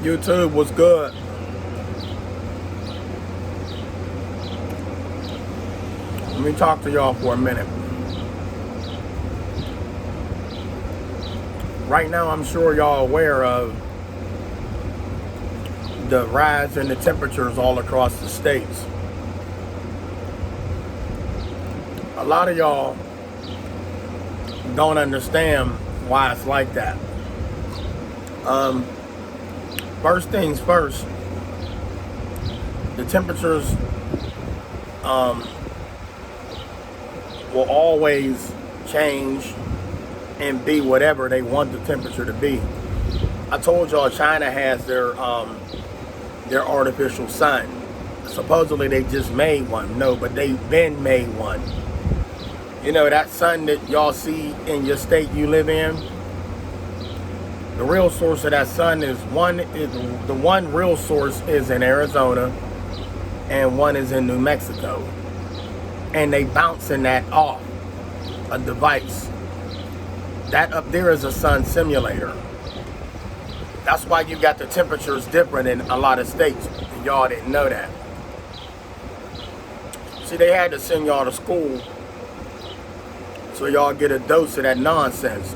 YouTube was good. Let me talk to y'all for a minute. Right now, I'm sure y'all aware of the rise in the temperatures all across the states. A lot of y'all don't understand why it's like that. First things first, the temperatures will always change and be whatever they want the temperature to be. I told y'all China has their artificial sun. Supposedly they just made one. No, but they've been made one. You know, that sun that y'all see in your state you live in, the real source of that sun is the one real source is in Arizona and one is in New Mexico. And they bouncing that off a device. That up there is a sun simulator. That's why you got the temperatures different in a lot of states. And y'all didn't know that. See, they had to send y'all to school so y'all get a dose of that nonsense.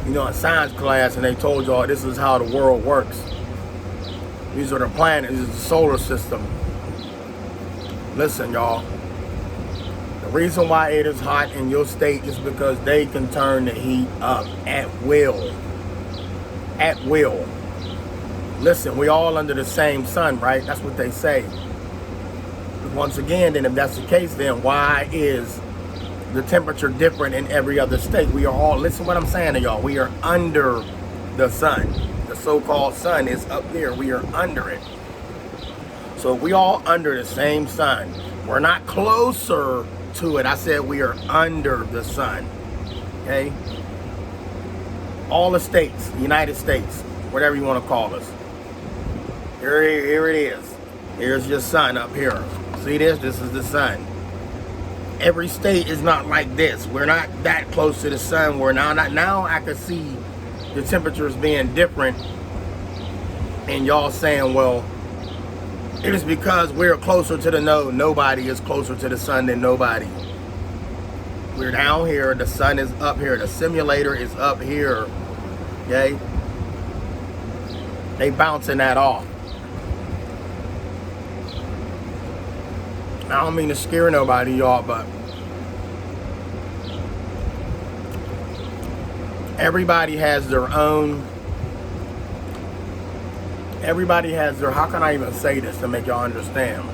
You know, in science class, and they told y'all this is how the world works. These are the planets, this is the solar system. Listen, y'all. The reason why it is hot in your state is because they can turn the heat up at will. At will. Listen, we all under the same sun, right? That's what they say. But once again, then if that's the case, then why is the temperature different in every other state? We are all, listen what I'm saying to y'all, we are under the sun. The so-called sun is up there. We are under it. So we all under the same sun. We're not closer to it. I said we are under the sun. Okay? All the states, the United States, whatever you want to call us. Here it is. Here's your sun up here. See this? This is the sun. Every state is not like this. We're not that close to the sun. We're now I can see the temperatures being different. And y'all saying, well, it is because we're closer to the node. Nobody is closer to the sun than nobody. We're down here. The sun is up here. The simulator is up here. Okay? They bouncing that off. I don't mean to scare nobody, y'all, but everybody has their own. Everybody has their, how can I even say this to make y'all understand?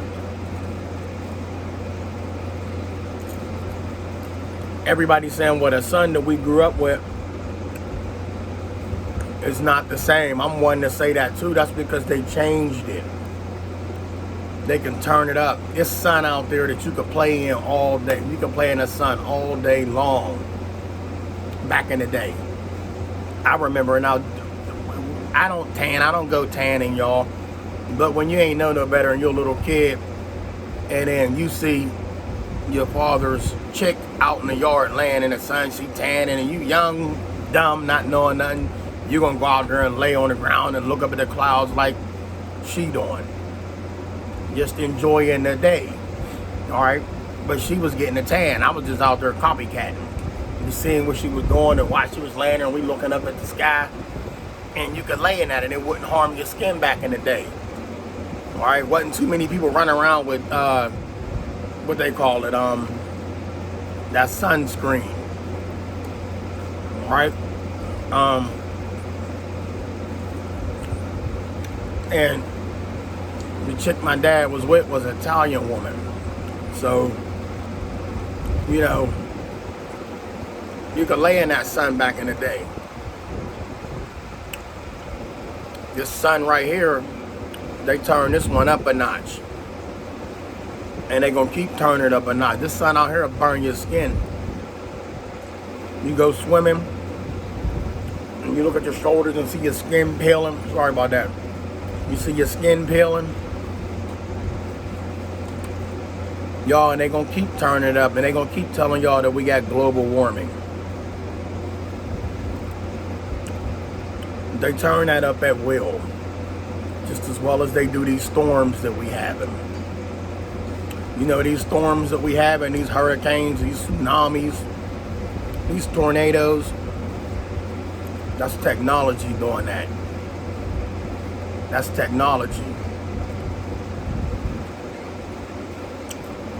Everybody's saying, well, the sun that we grew up with is not the same. I'm one to say that too. That's because they changed it. They can turn it up. It's sun out there that you could play in all day. You can play in the sun all day long. Back in the day. I remember now. I don't tan. I don't go tanning, y'all. But when you ain't know no better and you're a little kid, and then you see your father's chick out in the yard laying in the sun, she tanning, and you young, dumb, not knowing nothing, you're going to go out there and lay on the ground and look up at the clouds like she doing. Just enjoying the day. Alright? But she was getting a tan. I was just out there copycatting. Just seeing what she was doing and why she was laying there and we looking up at the sky. And you could lay in that and it wouldn't harm your skin back in the day. Alright? Wasn't too many people running around with what they call it, that sunscreen. Alright? And the chick my dad was with was an Italian woman. So, you know, you could lay in that sun back in the day. This sun right here, they turn this one up a notch. And they gonna keep turning it up a notch. This sun out here will burn your skin. You go swimming, and you look at your shoulders and see your skin peeling. Sorry about that. You see your skin peeling. Y'all, and they gonna keep turning it up, and they gonna keep telling y'all that we got global warming. They turn that up at will. just as well as they do these storms that we have. You know, these storms that we have and these hurricanes, these tsunamis, these tornadoes, that's technology doing that. That's technology.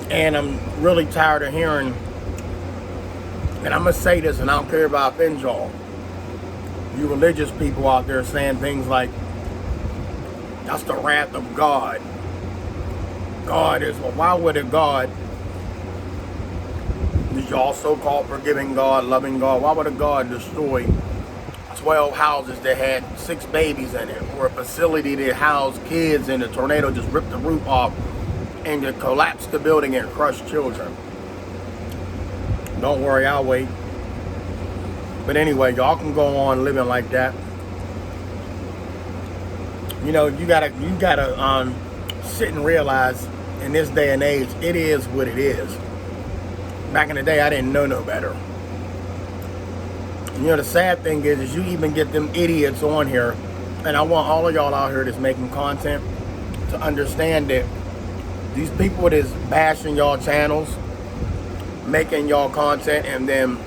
And I'm really tired of hearing, and I'm going to say this, and I don't care if I offend y'all, you religious people out there saying things like, that's the wrath of God. God is, well, why would a God, y'all so-called forgiving God, loving God, why would a God destroy 12 houses that had 6 babies in it, or a facility that housed kids and the tornado just ripped the roof off and it collapsed the building and crushed children? Don't worry, I'll wait. But anyway, y'all can go on living like that. You know, you gotta sit and realize in this day and age, it is what it is. Back in the day, I didn't know no better. You know, the sad thing is you even get them idiots on here, and I want all of y'all out here that's making content to understand that these people that's bashing y'all channels, making y'all content, and then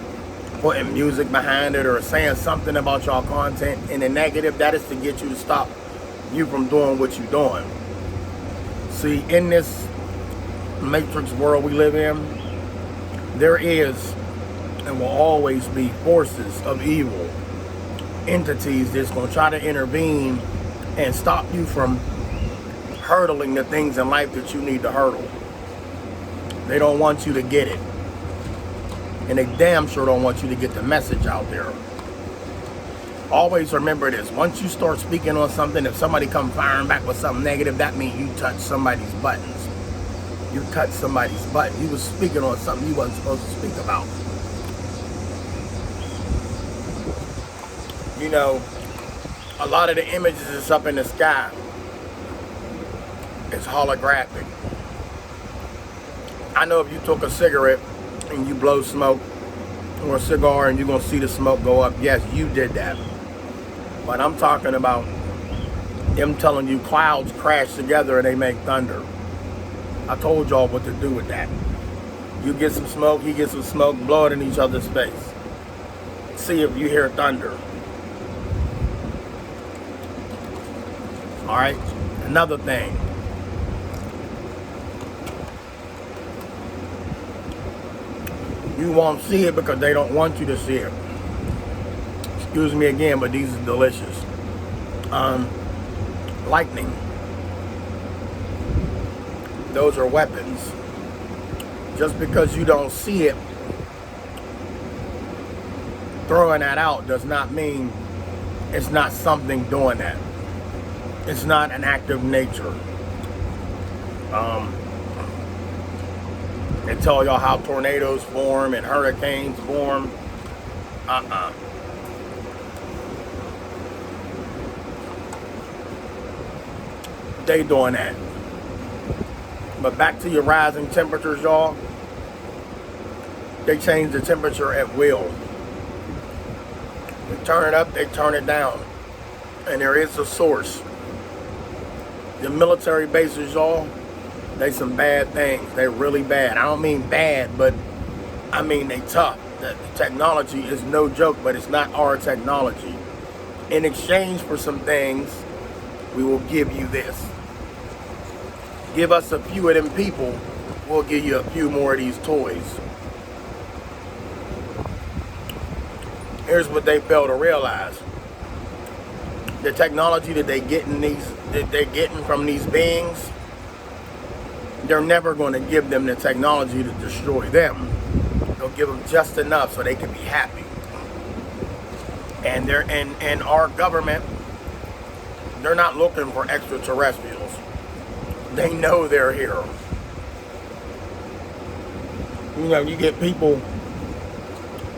putting music behind it or saying something about y'all content in the negative, that is to get you to stop you from doing what you're doing. See, in this matrix world we live in, there is and will always be forces of evil, entities that's going to try to intervene and stop you from hurdling the things in life that you need to hurdle. They don't want you to get it. And they damn sure don't want you to get the message out there. Always remember this. Once you start speaking on something, if somebody come firing back with something negative, that means you touched somebody's buttons. You cut somebody's button. You was speaking on something you wasn't supposed to speak about. You know, a lot of the images that's up in the sky is holographic. I know if you took a cigarette and you blow smoke, or a cigar, and you're going to see the smoke go up, yes, you did that. But I'm talking about them telling you clouds crash together and they make thunder. I told y'all what to do with that. You get some smoke, he gets some smoke, blow it in each other's face. See if you hear thunder. Alright, another thing. You won't see it because they don't want you to see it. Excuse me again, but these are delicious. Lightning. Those are weapons. Just because you don't see it, throwing that out does not mean it's not something doing that. It's not an act of nature. They tell y'all how tornadoes form and hurricanes form. They doing that. But back to your rising temperatures, y'all. They change the temperature at will. They turn it up, they turn it down. And there is a source. The military bases, y'all, they some bad things. They really bad. I don't mean bad, but I mean they tough. The technology is no joke, but it's not our technology. In exchange for some things, we will give you this. Give us a few of them people, we'll give you a few more of these toys. Here's what they fail to realize. The technology that they're getting from these beings, they're never going to give them the technology to destroy them. They'll give them just enough so they can be happy. And our government, they're not looking for extraterrestrials. They know they're here. You know, you get people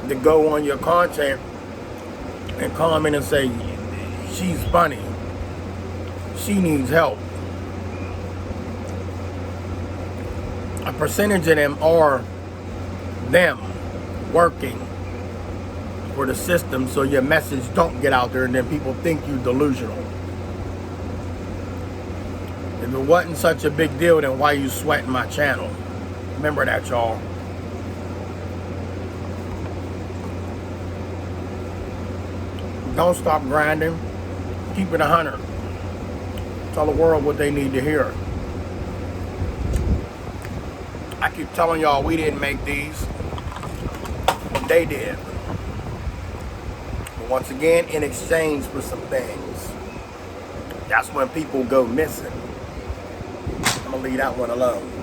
that go on your content and comment and say, she's funny. She needs help. A percentage of them are them working for the system so your message don't get out there and then people think you delusional. If it wasn't such a big deal, then why you sweating my channel? Remember that, y'all. Don't stop grinding. Keep it 100. Tell the world what they need to hear. I keep telling y'all we didn't make these. They did. But once again, in exchange for some things, that's when people go missing. I'm gonna leave that one alone.